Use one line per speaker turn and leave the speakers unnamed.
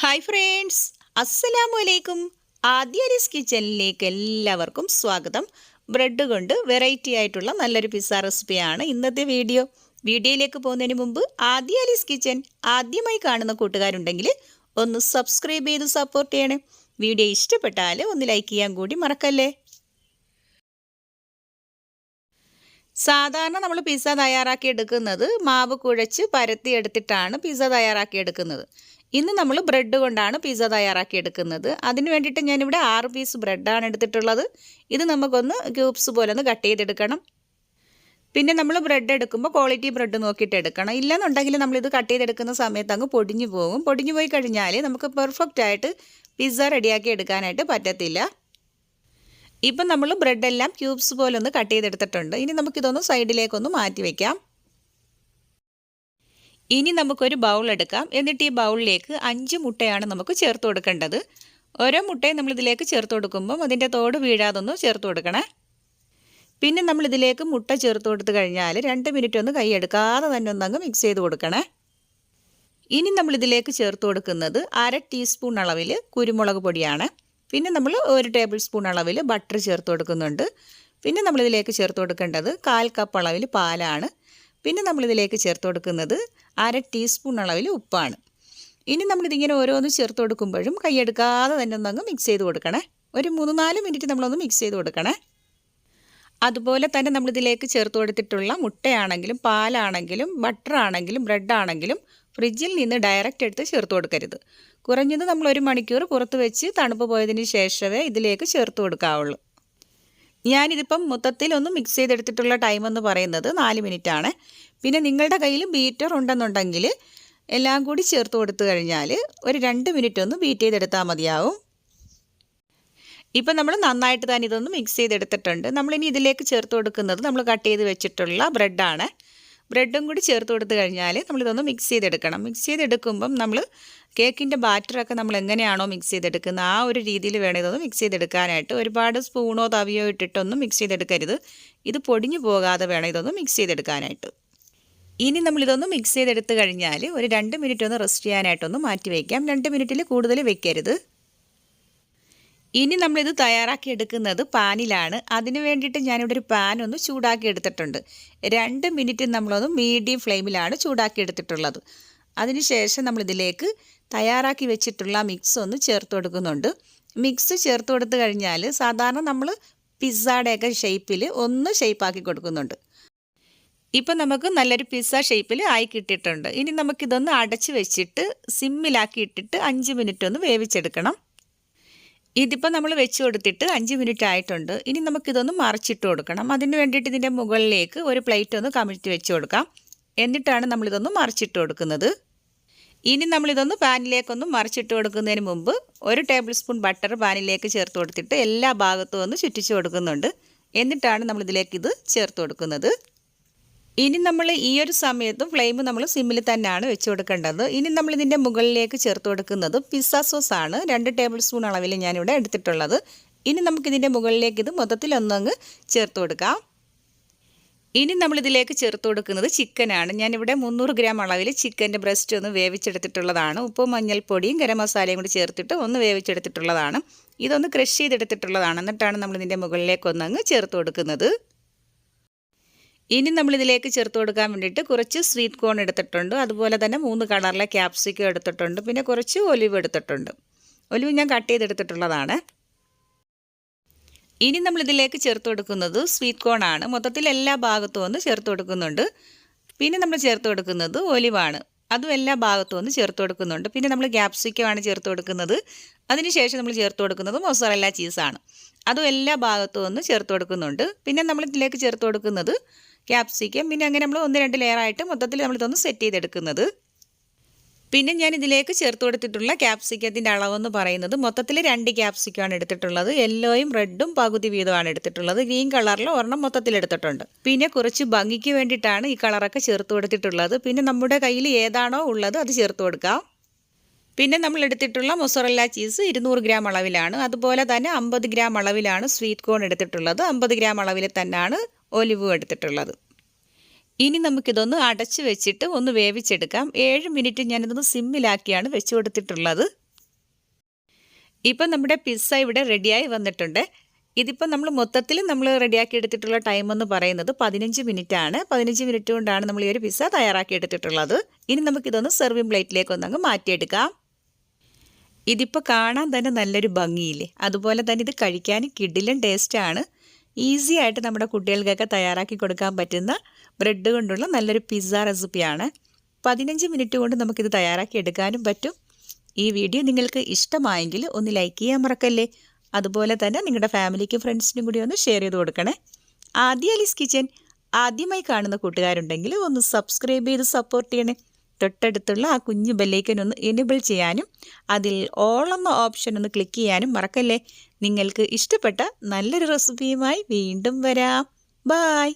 Hi friends, അസ്സലാമു അലൈക്കും. ആദ്യാരിസ് കിച്ചണിലേക്ക് എല്ലാവർക്കും സ്വാഗതം. ബ്രെഡ് കൊണ്ട് വെറൈറ്റി ആയിട്ടുള്ള നല്ലൊരു പിസ്സ റെസിപ്പിയാണ് ഇന്നത്തെ വീഡിയോ. വീഡിയോയിലേക്ക് പോകുന്നതിന് മുമ്പ് ആദ്യാരിസ് കിച്ചൺ ആദ്യമായി കാണുന്ന കൂട്ടുകാരുണ്ടെങ്കിൽ ഒന്ന് സബ്സ്ക്രൈബ് ചെയ്ത് സപ്പോർട്ട് ചെയ്യണേ. വീഡിയോ ഇഷ്ടപ്പെട്ടാൽ ഒന്ന് ലൈക്ക് ചെയ്യാൻ കൂടി മറക്കല്ലേ. സാധാരണ നമ്മൾ പിസ്സ തയ്യാറാക്കി എടുക്കുന്നത് മാവ് കുഴച്ച് പരത്തി എടുത്തിട്ടാണ് പിസ്സ തയ്യാറാക്കി എടുക്കുന്നത്. ഇന്ന് നമ്മൾ ബ്രെഡ് കൊണ്ടാണ് പിസ്സ തയ്യാറാക്കി എടുക്കുന്നത്. അതിന് വേണ്ടിയിട്ട് ഞാനിവിടെ 6 പീസ് ബ്രെഡാണ് എടുത്തിട്ടുള്ളത്. ഇത് നമുക്കൊന്ന് ക്യൂബ്സ് പോലെ ഒന്ന് കട്ട് ചെയ്തെടുക്കണം. പിന്നെ നമ്മൾ ബ്രെഡ് എടുക്കുമ്പോൾ ക്വാളിറ്റി ബ്രെഡ് നോക്കിയിട്ട് എടുക്കണം. ഇല്ലെന്നുണ്ടെങ്കിൽ നമ്മളിത് കട്ട് ചെയ്തെടുക്കുന്ന സമയത്ത് അങ്ങ് പൊടിഞ്ഞു പോകും. പൊടിഞ്ഞു പോയി കഴിഞ്ഞാൽ നമുക്ക് പെർഫെക്റ്റ് ആയിട്ട് പിസ്സ റെഡിയാക്കി എടുക്കാനായിട്ട് പറ്റത്തില്ല. ഇപ്പം നമ്മൾ ബ്രെഡെല്ലാം ക്യൂബ്സ് പോലെ ഒന്ന് കട്ട് ചെയ്തെടുത്തിട്ടുണ്ട്. ഇനി നമുക്കിതൊന്ന് സൈഡിലേക്കൊന്ന് മാറ്റി വയ്ക്കാം. ഇനി നമുക്കൊരു ബൗൾ എടുക്കാം. എന്നിട്ട് ഈ ബൗളിലേക്ക് 5 മുട്ടയാണ് നമുക്ക് ചേർത്ത് കൊടുക്കേണ്ടത്. ഓരോ മുട്ടയും നമ്മളിതിലേക്ക് ചേർത്ത് കൊടുക്കുമ്പം അതിൻ്റെ തോട് വീഴാതൊന്ന് ചേർത്ത് കൊടുക്കണേ. പിന്നെ നമ്മളിതിലേക്ക് മുട്ട ചേർത്ത് കൊടുത്തു കഴിഞ്ഞാൽ 2 മിനിറ്റ് ഒന്ന് കൈയെടുക്കാതെ തന്നെ ഒന്നങ്ങ് മിക്സ് ചെയ്ത് കൊടുക്കണേ. ഇനി നമ്മളിതിലേക്ക് ചേർത്ത് കൊടുക്കുന്നത് 1/2 ടീസ്പൂൺ അളവിൽ കുരുമുളക് പൊടിയാണ്. പിന്നെ നമ്മൾ 1 ടേബിൾ സ്പൂൺ അളവിൽ ബട്ടർ ചേർത്ത് കൊടുക്കുന്നുണ്ട്. പിന്നെ നമ്മളിതിലേക്ക് ചേർത്ത് കൊടുക്കേണ്ടത് 1/4 കപ്പ് അളവിൽ പാലാണ്. പിന്നെ നമ്മളിതിലേക്ക് ചേർത്ത് കൊടുക്കുന്നത് 1/2 ടീസ്പൂൺ അളവിൽ ഉപ്പാണ്. ഇനി നമ്മളിതിങ്ങനെ ഓരോന്ന് ചേർത്ത് കൊടുക്കുമ്പോഴും കൈയെടുക്കാതെ തന്നെ ഒന്നങ്ങ് മിക്സ് ചെയ്ത് കൊടുക്കണേ. ഒരു 3-4 മിനിറ്റ് നമ്മളൊന്ന് മിക്സ് ചെയ്ത് കൊടുക്കണേ. അതുപോലെ തന്നെ നമ്മളിതിലേക്ക് ചേർത്ത് കൊടുത്തിട്ടുള്ള മുട്ടയാണെങ്കിലും പാലാണെങ്കിലും ബട്ടറാണെങ്കിലും ബ്രെഡാണെങ്കിലും ഫ്രിഡ്ജിൽ നിന്ന് ഡയറക്റ്റ് എടുത്ത് ചേർത്ത് കൊടുക്കരുത്. കുറഞ്ഞത് നമ്മൾ 1 മണിക്കൂർ പുറത്ത് വെച്ച് തണുപ്പ് പോയതിന് ശേഷമേ ഇതിലേക്ക് ചേർത്ത് കൊടുക്കാവുള്ളൂ. ഞാനിതിപ്പം മൊത്തത്തിൽ ഒന്ന് മിക്സ് ചെയ്തെടുത്തിട്ടുള്ള ടൈം എന്ന് പറയുന്നത് 4 മിനിറ്റാണ്. പിന്നെ നിങ്ങളുടെ കയ്യിൽ ബീറ്റർ ഉണ്ടെന്നുണ്ടെങ്കിൽ എല്ലാം കൂടി ചേർത്ത് കൊടുത്തു കഴിഞ്ഞാൽ ഒരു 2 മിനിറ്റ് ഒന്ന് ബീറ്റ് ചെയ്തെടുത്താൽ മതിയാവും. ഇപ്പം നമ്മൾ നന്നായിട്ട് തന്നെ ഇതൊന്ന് മിക്സ് ചെയ്തെടുത്തിട്ടുണ്ട്. നമ്മളിനി ഇതിലേക്ക് ചേർത്ത് കൊടുക്കുന്നത് നമ്മൾ കട്ട് ചെയ്ത് വെച്ചിട്ടുള്ള ബ്രെഡാണ്. ബ്രെഡും കൂടി ചേർത്ത് കൊടുത്തു കഴിഞ്ഞാൽ നമ്മളിതൊന്ന് മിക്സ് ചെയ്തെടുക്കണം. മിക്സ് ചെയ്തെടുക്കുമ്പം നമ്മൾ കേക്കിൻ്റെ ബാറ്ററൊക്കെ നമ്മൾ എങ്ങനെയാണോ മിക്സ് ചെയ്തെടുക്കുന്നത് ആ ഒരു രീതിയിൽ വേണം ഇതൊന്ന് മിക്സ് ചെയ്തെടുക്കാനായിട്ട്. ഒരുപാട് സ്പൂണോ തവിയോ ഇട്ടിട്ടൊന്നും മിക്സ് ചെയ്തെടുക്കരുത്. ഇത് പൊടിഞ്ഞു പോകാതെ വേണം ഇതൊന്ന് മിക്സ് ചെയ്തെടുക്കാനായിട്ട്. ഇനി നമ്മളിതൊന്ന് മിക്സ് ചെയ്തെടുത്ത് കഴിഞ്ഞാൽ ഒരു 2 മിനിറ്റ് ഒന്ന് റെസ്റ്റ് ചെയ്യാനായിട്ടൊന്ന് മാറ്റി വയ്ക്കാം. 2 മിനിറ്റിൽ കൂടുതൽ വെക്കരുത്. ഇനി നമ്മളിത് തയ്യാറാക്കി എടുക്കുന്നത് പാനിലാണ്. അതിന് വേണ്ടിയിട്ട് ഞാനിവിടെ ഒരു പാൻ ഒന്ന് ചൂടാക്കി എടുത്തിട്ടുണ്ട്. 2 മിനിറ്റ് നമ്മളൊന്ന് മീഡിയം ഫ്ലെയിമിലാണ് ചൂടാക്കി എടുത്തിട്ടുള്ളത്. അതിനുശേഷം നമ്മളിതിലേക്ക് തയ്യാറാക്കി വെച്ചിട്ടുള്ള മിക്സ് ഒന്ന് ചേർത്ത് കൊടുക്കുന്നുണ്ട്. മിക്സ് ചേർത്ത് കൊടുത്തു കഴിഞ്ഞാൽ സാധാരണ നമ്മൾ പിസ്സയുടെയൊക്കെ ഷേപ്പിൽ ഒന്ന് ഷേപ്പാക്കി കൊടുക്കുന്നുണ്ട്. ഇപ്പം നമുക്ക് നല്ലൊരു പിസ്സ ഷേപ്പിൽ ആയി കിട്ടിയിട്ടുണ്ട്. ഇനി നമുക്കിതൊന്ന് അടച്ച് വെച്ചിട്ട് സിമ്മിലാക്കി ഇട്ടിട്ട് 5 മിനിറ്റ് ഒന്ന് വേവിച്ചെടുക്കണം. ഇതിപ്പോൾ നമ്മൾ വെച്ച് കൊടുത്തിട്ട് 5 മിനിറ്റ് ആയിട്ടുണ്ട്. ഇനി നമുക്കിതൊന്ന് മറിച്ചിട്ട് കൊടുക്കണം. അതിന് വേണ്ടിയിട്ട് ഇതിൻ്റെ മുകളിലേക്ക് ഒരു പ്ലേറ്റ് ഒന്ന് കമിഴ്ത്തി വെച്ച് കൊടുക്കാം. എന്നിട്ടാണ് നമ്മളിതൊന്ന് മറിച്ചിട്ട് കൊടുക്കുന്നത്. ഇനി നമ്മളിതൊന്ന് പാനിലേക്കൊന്ന് മറിച്ചിട്ട് കൊടുക്കുന്നതിന് മുമ്പ് 1 ടേബിൾ സ്പൂൺ ബട്ടർ പാനിലേക്ക് ചേർത്ത് കൊടുത്തിട്ട് എല്ലാ ഭാഗത്തും ഒന്ന് ചുറ്റിച്ച് കൊടുക്കുന്നുണ്ട്. എന്നിട്ടാണ് നമ്മളിതിലേക്ക് ഇത് ചേർത്ത് കൊടുക്കുന്നത്. ഇനി നമ്മൾ ഈ ഒരു സമയത്തും ഫ്ലെയിം നമ്മൾ സിമ്മിൽ തന്നെയാണ് വെച്ച് കൊടുക്കേണ്ടത്. ഇനി നമ്മളിതിൻ്റെ മുകളിലേക്ക് ചേർത്ത് കൊടുക്കുന്നത് പിസ്സ സോസാണ്. 2 ടേബിൾ സ്പൂൺ അളവിൽ ഞാനിവിടെ എടുത്തിട്ടുള്ളത്. ഇനി നമുക്കിതിൻ്റെ മുകളിലേക്ക് ഇത് മൊത്തത്തിൽ ഒന്നങ്ങ് ചേർത്ത് കൊടുക്കാം. ഇനി നമ്മളിതിലേക്ക് ചേർത്ത് കൊടുക്കുന്നത് ചിക്കനാണ്. ഞാനിവിടെ 300 ഗ്രാം അളവിൽ ചിക്കൻ്റെ ബ്രസ്റ്റ് ഒന്ന് വേവിച്ചെടുത്തിട്ടുള്ളതാണ്. ഉപ്പും മഞ്ഞൾപ്പൊടിയും ഗരം മസാലയും കൂടി ചേർത്തിട്ട് ഒന്ന് വേവിച്ചെടുത്തിട്ടുള്ളതാണ്. ഇതൊന്ന് ക്രഷ് ചെയ്തെടുത്തിട്ടുള്ളതാണ്. എന്നിട്ടാണ് നമ്മളിതിൻ്റെ മുകളിലേക്ക് ഒന്നങ്ങ് ചേർത്ത് കൊടുക്കുന്നത്. ഇനി നമ്മളിതിലേക്ക് ചേർത്ത് കൊടുക്കാൻ വേണ്ടിയിട്ട് കുറച്ച് സ്വീറ്റ് കോൺ എടുത്തിട്ടുണ്ട്. അതുപോലെ തന്നെ 3 കളറിലെ ക്യാപ്സിക്കം എടുത്തിട്ടുണ്ട്. പിന്നെ കുറച്ച് ഒലിവ് എടുത്തിട്ടുണ്ട്. ഒലിവ് ഞാൻ കട്ട് ചെയ്തെടുത്തിട്ടുള്ളതാണ്. ഇനി നമ്മളിതിലേക്ക് ചേർത്ത് കൊടുക്കുന്നത് സ്വീറ്റ് കോൺ ആണ്. മൊത്തത്തിൽ എല്ലാ ഭാഗത്തും ഒന്ന് ചേർത്ത് കൊടുക്കുന്നുണ്ട്. പിന്നെ നമ്മൾ ചേർത്ത് കൊടുക്കുന്നത് ഒലിവാണ്. അതും എല്ലാ ഭാഗത്തും ഒന്ന് ചേർത്ത് കൊടുക്കുന്നുണ്ട്. പിന്നെ നമ്മൾ ക്യാപ്സിക്കമാണ് ചേർത്ത് കൊടുക്കുന്നത്. അതിനുശേഷം നമ്മൾ ചേർത്ത് കൊടുക്കുന്നത് മൊസറല്ല ചീസാണ്. അതും എല്ലാ ഭാഗത്തും ഒന്ന് ചേർത്ത് കൊടുക്കുന്നുണ്ട്. പിന്നെ നമ്മളിതിലേക്ക് ചേർത്ത് കൊടുക്കുന്നത് ക്യാപ്സിക്കം. പിന്നെ അങ്ങനെ നമ്മൾ 1-2 ലെയറായിട്ട് മൊത്തത്തിൽ നമ്മളിതൊന്ന് സെറ്റ് ചെയ്തെടുക്കുന്നത്. പിന്നെ ഞാൻ ഇതിലേക്ക് ചേർത്ത് കൊടുത്തിട്ടുള്ള ക്യാപ്സിക്കത്തിൻ്റെ അളവെന്ന് പറയുന്നത് മൊത്തത്തിൽ 2 ക്യാപ്സിക്കമാണ് എടുത്തിട്ടുള്ളത്. യെല്ലോയും റെഡും പകുതി വീതമാണ് എടുത്തിട്ടുള്ളത്. ഗ്രീൻ കളറിൽ ഒരെണ്ണം മൊത്തത്തിൽ എടുത്തിട്ടുണ്ട്. പിന്നെ കുറച്ച് ഭംഗിക്ക് വേണ്ടിയിട്ടാണ് ഈ കളറൊക്കെ ചേർത്ത് കൊടുത്തിട്ടുള്ളത്. പിന്നെ നമ്മുടെ കയ്യിൽ ഏതാണോ ഉള്ളത് അത് ചേർത്ത് കൊടുക്കാം. പിന്നെ നമ്മൾ എടുത്തിട്ടുള്ള മൊസറല്ല ചീസ് 200 ഗ്രാം അളവിലാണ്. അതുപോലെ തന്നെ 50 ഗ്രാം അളവിലാണ് സ്വീറ്റ് കോൺ എടുത്തിട്ടുള്ളത്. 50 ഗ്രാം അളവിൽ തന്നെയാണ് ഒലിവും എടുത്തിട്ടുള്ളത്. ഇനി നമുക്കിതൊന്ന് അടച്ച് വെച്ചിട്ട് ഒന്ന് വേവിച്ചെടുക്കാം. 7 മിനിറ്റ് ഞാനിതൊന്ന് സിമ്മിലാക്കിയാണ് വെച്ച് കൊടുത്തിട്ടുള്ളത്. ഇപ്പം നമ്മുടെ പിസ്സ ഇവിടെ റെഡിയായി വന്നിട്ടുണ്ട്. ഇതിപ്പോൾ നമ്മൾ മൊത്തത്തിൽ റെഡിയാക്കി എടുത്തിട്ടുള്ള ടൈം എന്ന് പറയുന്നത് 15 മിനിറ്റ് ആണ്. 15 മിനിറ്റ് കൊണ്ടാണ് നമ്മൾ ഈ ഒരു പിസ്സ തയ്യാറാക്കി എടുത്തിട്ടുള്ളത്. ഇനി നമുക്കിതൊന്ന് സെർവിങ് പ്ലേറ്റിലേക്ക് ഒന്നങ്ങ് മാറ്റിയെടുക്കാം. ഇതിപ്പോൾ കാണാൻ തന്നെ നല്ലൊരു ഭംഗിയില്ലേ, അതുപോലെ തന്നെ ഇത് കഴിക്കാനും കിടിലൻ ടേസ്റ്റാണ്. ഈസി ആയിട്ട് നമ്മുടെ കുട്ടികൾക്കൊക്കെ തയ്യാറാക്കി കൊടുക്കാൻ പറ്റുന്ന ബ്രെഡ് കൊണ്ടുള്ള നല്ലൊരു പിസ്സ റെസിപ്പിയാണ്. 15 മിനിറ്റ് കൊണ്ട് നമുക്കിത് തയ്യാറാക്കി എടുക്കാനും പറ്റും. ഈ വീഡിയോ നിങ്ങൾക്ക് ഇഷ്ടമായെങ്കിൽ ഒന്ന് ലൈക്ക് ചെയ്യാൻ മറക്കല്ലേ. അതുപോലെ തന്നെ നിങ്ങളുടെ ഫാമിലിക്കും ഫ്രണ്ട്സിനും കൂടി ഒന്ന് ഷെയർ ചെയ്ത് കൊടുക്കണേ. ആദ്യ അലീസ് കിച്ചൻ ആദ്യമായി കാണുന്ന കൂട്ടുകാരുണ്ടെങ്കിൽ ഒന്ന് സബ്സ്ക്രൈബ് ചെയ്ത് സപ്പോർട്ട് ചെയ്യണേ. തൊട്ടടുത്തുള്ള ആ കുഞ്ഞു ബെല്ലൈക്കൻ ഒന്ന് എനേബിൾ ചെയ്യാനും അതിൽ ഓൾ എന്ന ഓപ്ഷൻ ഒന്ന് ക്ലിക്ക് ചെയ്യാനും മറക്കല്ലേ. നിങ്ങൾക്ക് ഇഷ്ടപ്പെട്ട നല്ലൊരു റെസിപ്പിയുമായി വീണ്ടും വരാം. ബായ്.